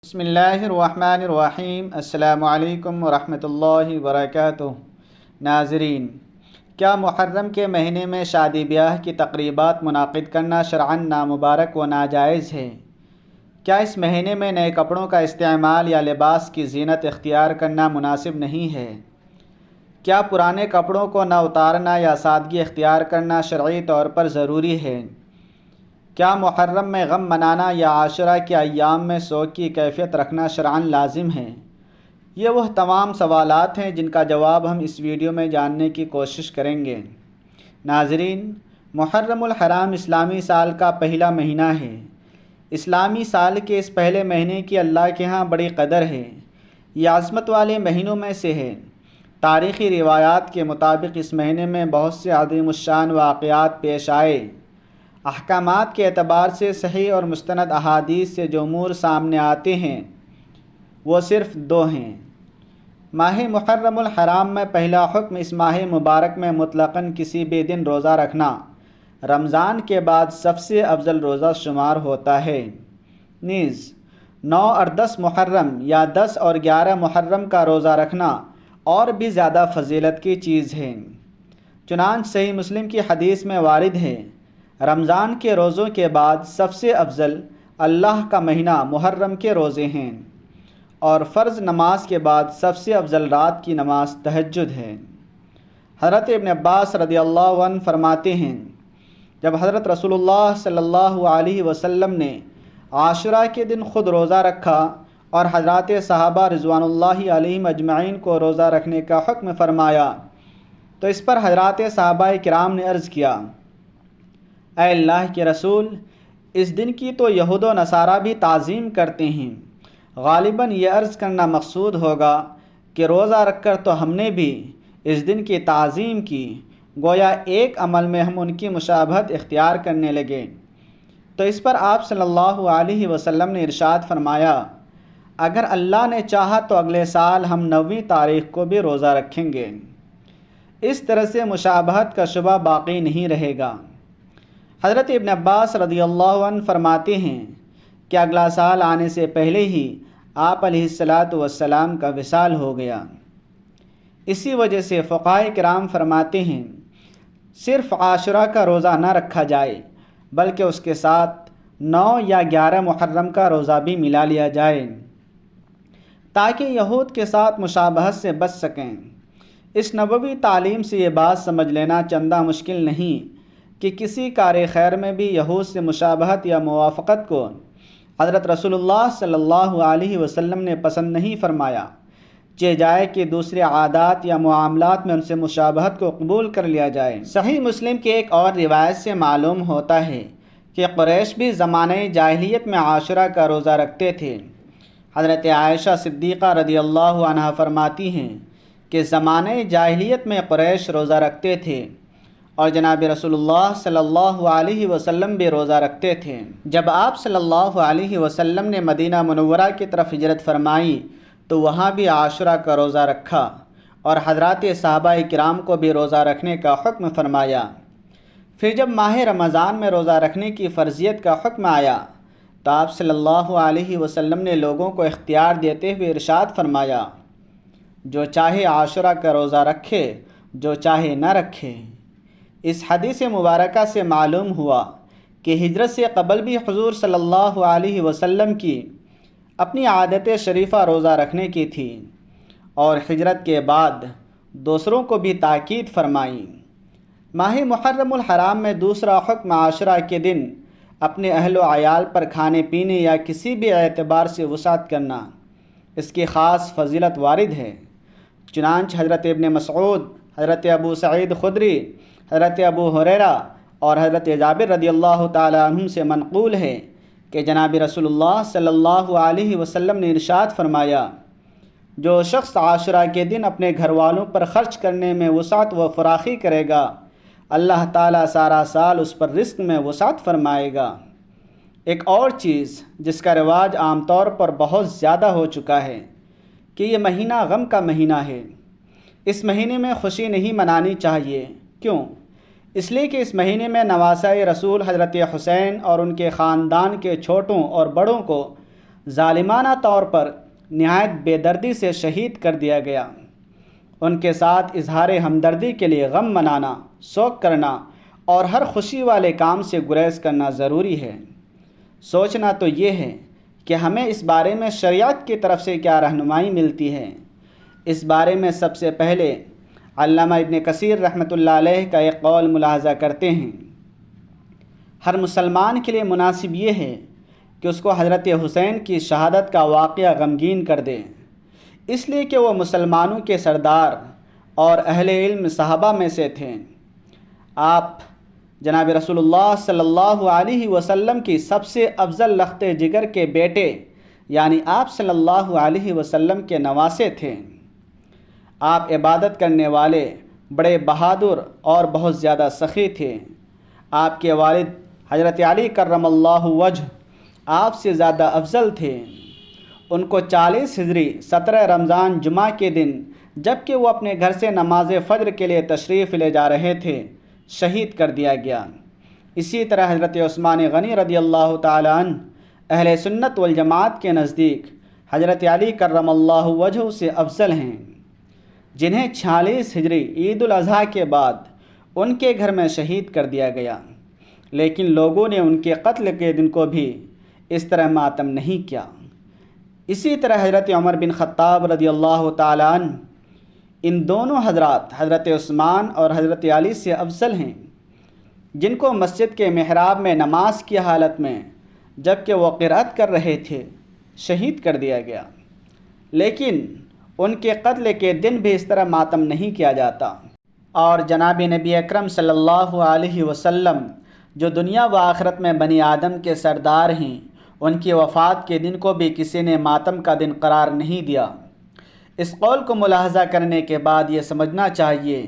بسم اللہ الرحمن الرحیم۔ السلام علیکم ورحمۃ اللہ وبرکاتہ۔ ناظرین، کیا محرم کے مہینے میں شادی بیاہ کی تقریبات منعقد کرنا شرعاً نامبارک و ناجائز ہے؟ کیا اس مہینے میں نئے کپڑوں کا استعمال یا لباس کی زینت اختیار کرنا مناسب نہیں ہے؟ کیا پرانے کپڑوں کو نہ اتارنا یا سادگی اختیار کرنا شرعی طور پر ضروری ہے؟ کیا محرم میں غم منانا یا عاشورہ کے ایام میں سوگ کی کیفیت رکھنا شرعاً لازم ہے؟ یہ وہ تمام سوالات ہیں جن کا جواب ہم اس ویڈیو میں جاننے کی کوشش کریں گے۔ ناظرین، محرم الحرام اسلامی سال کا پہلا مہینہ ہے۔ اسلامی سال کے اس پہلے مہینے کی اللہ کے ہاں بڑی قدر ہے۔ یہ عظمت والے مہینوں میں سے ہے۔ تاریخی روایات کے مطابق اس مہینے میں بہت سے عظیم الشان واقعات پیش آئے۔ احکامات کے اعتبار سے صحیح اور مستند احادیث سے جو امور سامنے آتے ہیں وہ صرف دو ہیں۔ ماہ محرم الحرام میں پہلا حکم اس ماہ مبارک میں مطلقاً کسی بھی دن روزہ رکھنا رمضان کے بعد سب سے افضل روزہ شمار ہوتا ہے۔ نیز 9 اور 10 محرم یا 10 اور 11 محرم کا روزہ رکھنا اور بھی زیادہ فضیلت کی چیز ہے۔ چنانچہ صحیح مسلم کی حدیث میں وارد ہے، رمضان کے روزوں کے بعد سب سے افضل اللہ کا مہینہ محرم کے روزے ہیں، اور فرض نماز کے بعد سب سے افضل رات کی نماز تہجد ہے۔ حضرت ابن عباس رضی اللہ عنہ فرماتے ہیں، جب حضرت رسول اللہ صلی اللہ علیہ وسلم نے عاشورہ کے دن خود روزہ رکھا اور حضرات صحابہ رضوان اللہ علیہم اجمعین کو روزہ رکھنے کا حکم فرمایا تو اس پر حضرات صحابہ کرام نے عرض کیا، اے اللہ کے رسول، اس دن کی تو یہود و نصارہ بھی تعظیم کرتے ہیں، غالباً یہ عرض کرنا مقصود ہوگا کہ روزہ رکھ کر تو ہم نے بھی اس دن کی تعظیم کی، گویا ایک عمل میں ہم ان کی مشابہت اختیار کرنے لگے۔ تو اس پر آپ صلی اللہ علیہ وسلم نے ارشاد فرمایا، اگر اللہ نے چاہا تو اگلے سال ہم 9ویں تاریخ کو بھی روزہ رکھیں گے۔ اس طرح سے مشابہت کا شبہ باقی نہیں رہے گا۔ حضرت ابن عباس رضی اللہ عنہ فرماتے ہیں کہ اگلا سال آنے سے پہلے ہی آپ علیہ السلام کا وصال ہو گیا۔ اسی وجہ سے فقہاء کرام فرماتے ہیں، صرف عاشورہ کا روزہ نہ رکھا جائے بلکہ اس کے ساتھ 9 یا 11 محرم کا روزہ بھی ملا لیا جائے تاکہ یہود کے ساتھ مشابہت سے بچ سکیں۔ اس نبوی تعلیم سے یہ بات سمجھ لینا چندہ مشکل نہیں کہ کسی کار خیر میں بھی یہود سے مشابہت یا موافقت کو حضرت رسول اللہ صلی اللہ علیہ وسلم نے پسند نہیں فرمایا، چہ جائے کہ دوسرے عادات یا معاملات میں ان سے مشابہت کو قبول کر لیا جائے۔ صحیح مسلم کی ایک اور روایت سے معلوم ہوتا ہے کہ قریش بھی زمانہ جاہلیت میں عاشورہ کا روزہ رکھتے تھے۔ حضرت عائشہ صدیقہ رضی اللہ عنہا فرماتی ہیں کہ زمانہ جاہلیت میں قریش روزہ رکھتے تھے اور جناب رسول اللہ صلی اللہ علیہ وسلم بھی روزہ رکھتے تھے۔ جب آپ صلی اللہ علیہ وسلم نے مدینہ منورہ کی طرف ہجرت فرمائی تو وہاں بھی عاشورہ کا روزہ رکھا اور حضرات صحابہ کرام کو بھی روزہ رکھنے کا حکم فرمایا۔ پھر جب ماہ رمضان میں روزہ رکھنے کی فرضیت کا حکم آیا تو آپ صلی اللہ علیہ وسلم نے لوگوں کو اختیار دیتے ہوئے ارشاد فرمایا، جو چاہے عاشورہ کا روزہ رکھے، جو چاہے نہ رکھے۔ اس حدیث مبارکہ سے معلوم ہوا کہ ہجرت سے قبل بھی حضور صلی اللہ علیہ وسلم کی اپنی عادت شریفہ روزہ رکھنے کی تھی، اور ہجرت کے بعد دوسروں کو بھی تاکید فرمائی۔ ماہ محرم الحرام میں دوسرا حکم عاشورہ کے دن اپنے اہل و عیال پر کھانے پینے یا کسی بھی اعتبار سے وسعت کرنا، اس کی خاص فضیلت وارد ہے۔ چنانچہ حضرت ابن مسعود، حضرت ابو سعید خدری، حضرت ابو ہریرہ اور حضرت جابر رضی اللہ تعالی عنہم سے منقول ہے کہ جناب رسول اللہ صلی اللہ علیہ وسلم نے ارشاد فرمایا، جو شخص عاشورہ کے دن اپنے گھر والوں پر خرچ کرنے میں وسعت و فراخی کرے گا، اللہ تعالیٰ سارا سال اس پر رزق میں وسعت فرمائے گا۔ ایک اور چیز جس کا رواج عام طور پر بہت زیادہ ہو چکا ہے کہ یہ مہینہ غم کا مہینہ ہے۔ اس مہینے میں خوشی نہیں منانی چاہیے۔ کیوں؟ اس لیے کہ اس مہینے میں نواسۂ رسول حضرت حسین اور ان کے خاندان کے چھوٹوں اور بڑوں کو ظالمانہ طور پر نہایت بے دردی سے شہید کر دیا گیا۔ ان کے ساتھ اظہار ہمدردی کے لیے غم منانا، شوق کرنا اور ہر خوشی والے کام سے گریز کرنا ضروری ہے۔ سوچنا تو یہ ہے کہ ہمیں اس بارے میں شریعت کی طرف سے کیا رہنمائی ملتی ہے۔ اس بارے میں سب سے پہلے علامہ ابن کثیر رحمۃ اللہ علیہ کا ایک قول ملاحظہ کرتے ہیں۔ ہر مسلمان کے لیے مناسب یہ ہے کہ اس کو حضرت حسین کی شہادت کا واقعہ غمگین کر دے، اس لیے کہ وہ مسلمانوں کے سردار اور اہل علم صحابہ میں سے تھے۔ آپ جناب رسول اللہ صلی اللہ علیہ وسلم کی سب سے افضل لخت جگر کے بیٹے یعنی آپ صلی اللہ علیہ وسلم کے نواسے تھے۔ آپ عبادت کرنے والے، بڑے بہادر اور بہت زیادہ سخی تھے۔ آپ کے والد حضرت علی کرم اللہ وجہ آپ سے زیادہ افضل تھے۔ ان کو 40 ہجری 17 رمضان جمعہ کے دن جب کہ وہ اپنے گھر سے نماز فجر کے لیے تشریف لے جا رہے تھے شہید کر دیا گیا۔ اسی طرح حضرت عثمان غنی رضی اللہ تعالی عنہ اہل سنت والجماعت کے نزدیک حضرت علی کرم اللہ وجہ سے افضل ہیں، جنہیں 46 ہجری عید الاضحیٰ کے بعد ان کے گھر میں شہید کر دیا گیا، لیکن لوگوں نے ان کے قتل کے دن کو بھی اس طرح ماتم نہیں کیا۔ اسی طرح حضرت عمر بن خطاب رضی اللہ تعالی عنہ ان دونوں حضرات حضرت عثمان اور حضرت علی سے افضل ہیں، جن کو مسجد کے محراب میں نماز کی حالت میں جب کہ وہ قرأت کر رہے تھے شہید کر دیا گیا، لیکن ان کے قتل کے دن بھی اس طرح ماتم نہیں کیا جاتا۔ اور جناب نبی اکرم صلی اللہ علیہ وسلم جو دنیا و آخرت میں بنی آدم کے سردار ہیں، ان کی وفات کے دن کو بھی کسی نے ماتم کا دن قرار نہیں دیا۔ اس قول کو ملاحظہ کرنے کے بعد یہ سمجھنا چاہیے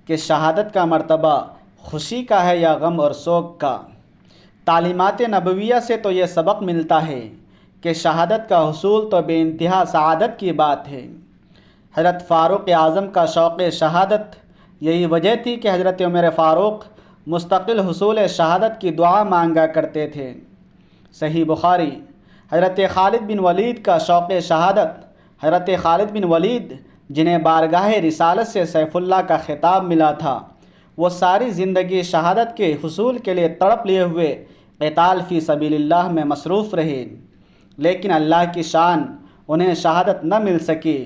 کہ شہادت کا مرتبہ خوشی کا ہے یا غم اور سوگ کا۔ تعلیمات نبویہ سے تو یہ سبق ملتا ہے کہ شہادت کا حصول تو بے انتہا سعادت کی بات ہے۔ حضرت فاروق اعظم کا شوق شہادت یہی وجہ تھی کہ حضرت عمر فاروق مستقل حصول شہادت کی دعا مانگا کرتے تھے۔ صحیح بخاری۔ حضرت خالد بن ولید کا شوق شہادت، حضرت خالد بن ولید جنہیں بارگاہ رسالت سے سیف اللہ کا خطاب ملا تھا، وہ ساری زندگی شہادت کے حصول کے لیے تڑپ لیے ہوئے قتال فی سبیل اللہ میں مصروف رہے، لیکن اللہ کی شان انہیں شہادت نہ مل سکی،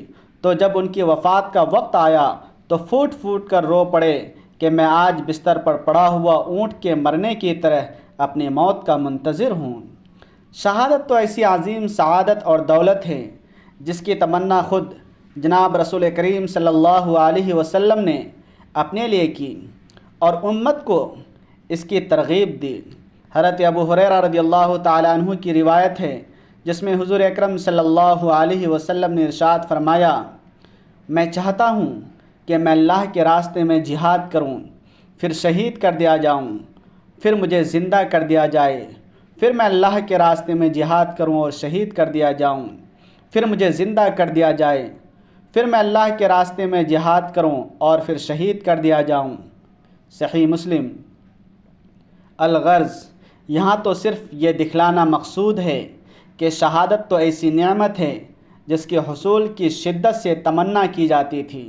تو جب ان کی وفات کا وقت آیا تو پھوٹ پھوٹ کر رو پڑے کہ میں آج بستر پر پڑا ہوا اونٹ کے مرنے کی طرح اپنی موت کا منتظر ہوں۔ شہادت تو ایسی عظیم سعادت اور دولت ہے جس کی تمنا خود جناب رسول کریم صلی اللہ علیہ وسلم نے اپنے لیے کی اور امت کو اس کی ترغیب دی۔ حضرت ابو ہریرہ رضی اللہ تعالیٰ عنہ کی روایت ہے جس میں حضور اکرم صلی اللہ علیہ وسلم نے ارشاد فرمایا، میں چاہتا ہوں کہ میں اللہ کے راستے میں جہاد کروں، پھر شہید کر دیا جاؤں، پھر مجھے زندہ کر دیا جائے، پھر میں اللہ کے راستے میں جہاد کروں اور شہید کر دیا جاؤں، پھر مجھے زندہ کر دیا جائے، پھر میں اللہ کے راستے میں جہاد کروں اور پھر شہید کر دیا جاؤں۔ صحیح مسلم۔ الغرض یہاں تو صرف یہ دکھلانا مقصود ہے کہ شہادت تو ایسی نعمت ہے جس کے حصول کی شدت سے تمنا کی جاتی تھی۔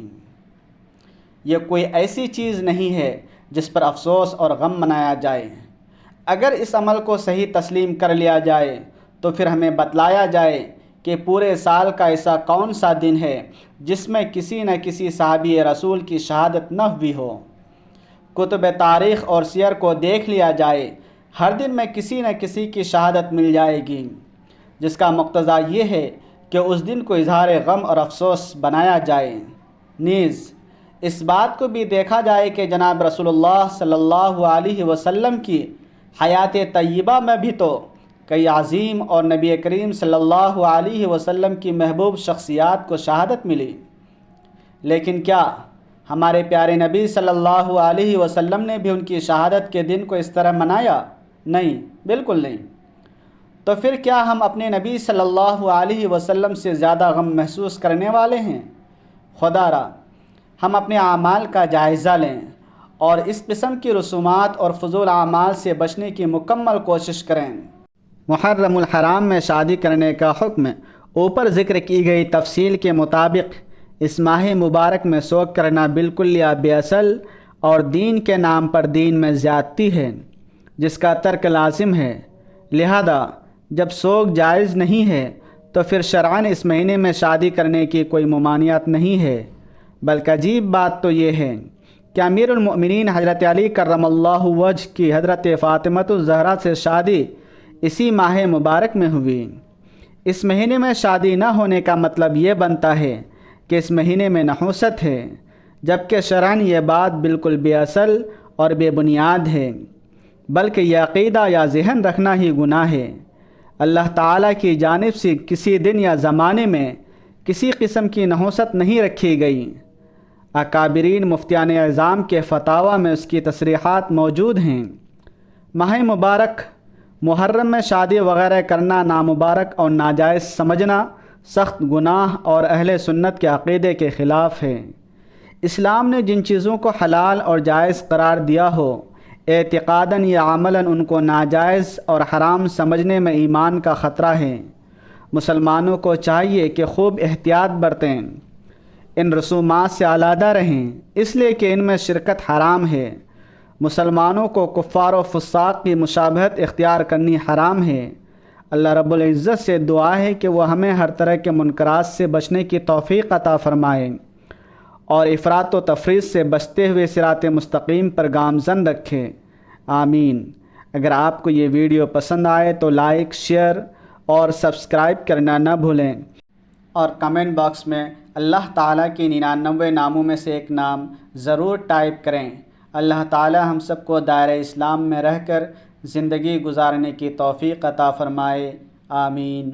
یہ کوئی ایسی چیز نہیں ہے جس پر افسوس اور غم منایا جائے۔ اگر اس عمل کو صحیح تسلیم کر لیا جائے تو پھر ہمیں بتلایا جائے کہ پورے سال کا ایسا کون سا دن ہے جس میں کسی نہ کسی صحابی رسول کی شہادت نہ ہوئی ہو۔ کتب تاریخ اور سیر کو دیکھ لیا جائے، ہر دن میں کسی نہ کسی کی شہادت مل جائے گی، جس کا مقتضا یہ ہے کہ اس دن کو اظہار غم اور افسوس بنایا جائے۔ نیز اس بات کو بھی دیکھا جائے کہ جناب رسول اللہ صلی اللہ علیہ وسلم کی حیات طیبہ میں بھی تو کئی عظیم اور نبی کریم صلی اللہ علیہ وسلم کی محبوب شخصیات کو شہادت ملی، لیکن کیا ہمارے پیارے نبی صلی اللہ علیہ وسلم نے بھی ان کی شہادت کے دن کو اس طرح منایا؟ نہیں، بالکل نہیں۔ تو پھر کیا ہم اپنے نبی صلی اللہ علیہ وسلم سے زیادہ غم محسوس کرنے والے ہیں؟ خدا را ہم اپنے اعمال کا جائزہ لیں اور اس قسم کی رسومات اور فضول اعمال سے بچنے کی مکمل کوشش کریں۔ محرم الحرام میں شادی کرنے کا حکم اوپر ذکر کی گئی تفصیل کے مطابق اس ماہ مبارک میں سوگ کرنا بالکل یا بے اصل اور دین کے نام پر دین میں زیادتی ہے، جس کا ترک لازم ہے۔ لہذا جب سوگ جائز نہیں ہے تو پھر شرعاً اس مہینے میں شادی کرنے کی کوئی ممانعت نہیں ہے، بلکہ عجیب بات تو یہ ہے کہ امیر المؤمنین حضرت علی کرم اللہ وجہ کی حضرت فاطمہ الزہرا سے شادی اسی ماہ مبارک میں ہوئی۔ اس مہینے میں شادی نہ ہونے کا مطلب یہ بنتا ہے کہ اس مہینے میں نحوست ہے، جبکہ شرعاً یہ بات بالکل بے اصل اور بے بنیاد ہے، بلکہ یہ عقیدہ یا ذہن رکھنا ہی گناہ ہے۔ اللہ تعالیٰ کی جانب سے کسی دن یا زمانے میں کسی قسم کی نحوست نہیں رکھی گئی۔ اکابرین مفتیان اعظام کے فتاویٰ میں اس کی تصریحات موجود ہیں۔ ماہ مبارک محرم میں شادی وغیرہ کرنا نامبارک اور ناجائز سمجھنا سخت گناہ اور اہل سنت کے عقیدے کے خلاف ہے۔ اسلام نے جن چیزوں کو حلال اور جائز قرار دیا ہو، اعتقاداً یا عملاً ان کو ناجائز اور حرام سمجھنے میں ایمان کا خطرہ ہے۔ مسلمانوں کو چاہیے کہ خوب احتیاط برتیں، ان رسومات سے علیحدہ رہیں، اس لیے کہ ان میں شرکت حرام ہے۔ مسلمانوں کو کفار و فساق کی مشابہت اختیار کرنی حرام ہے۔ اللہ رب العزت سے دعا ہے کہ وہ ہمیں ہر طرح کے منکرات سے بچنے کی توفیق عطا فرمائے اور افراط و تفریط سے بچتے ہوئے صراط مستقیم پر گامزن رکھے، آمین۔ اگر آپ کو یہ ویڈیو پسند آئے تو لائک، شیئر اور سبسکرائب کرنا نہ بھولیں، اور کمنٹ باکس میں اللہ تعالیٰ کی 99 ناموں میں سے ایک نام ضرور ٹائپ کریں۔ اللہ تعالیٰ ہم سب کو دائرہ اسلام میں رہ کر زندگی گزارنے کی توفیق عطا فرمائے، آمین۔